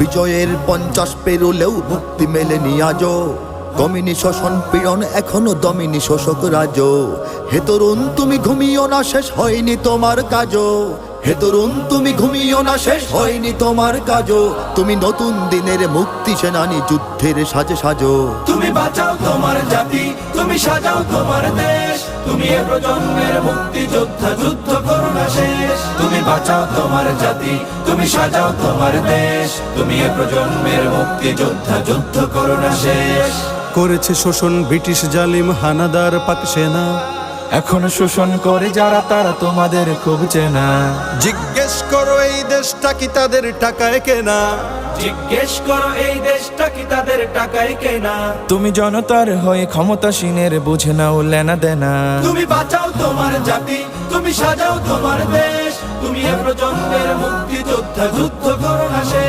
বিজয়ের 50 পেরোলেও মুক্তি মেলেনি আজও। দমিনী শোষণ পীড়ন এখনো দমিনী শোষক রাজ। হে তরুণ তুমি ঘুমিও না, শেষ হয়নি তোমার কাজও। হে তরুণ তুমি ঘুমিও না, শেষ হয়নি তোমার কাজও। তুমি নতুন দিনের মুক্তি সেনানী, যুদ্ধের সাজে সাজো। তুমি বাঁচাও তোমার জাতি, তুমি সাজাও তোমার দেশ। তুমি এ প্রজন্মের মুক্তি যোদ্ধা, যুদ্ধ করো না শেষ। তুমি বাঁচাও তোমার জাতি, তুমি সাজাও তোমার দেশ। তুমি এ প্রজন্মের মুক্তি যোদ্ধা, যুদ্ধ করো না শেষ। করেছে শোষণ ব্রিটিশ জালিম হানাদার পাক সেনা। এখনো শোষণ করে যারা, তারা তোমাদের খুব চেনা। জিজ্ঞেস করো এই দেশটা কি তাদের টাকায় কেনা। জিজ্ঞেস করো এই দেশটা কি তাদের টাকায় কেনা। তুমি জনতার হয়ে ক্ষমতাসীনের বুঝে নাও লেনা দেনা। তুমি বাঁচাও তোমার জাতি, তুমি সাজাও তোমার দেশ। তুমি এ প্রজন্মের মুক্তি যোদ্ধা, যুদ্ধ করো না শেষ।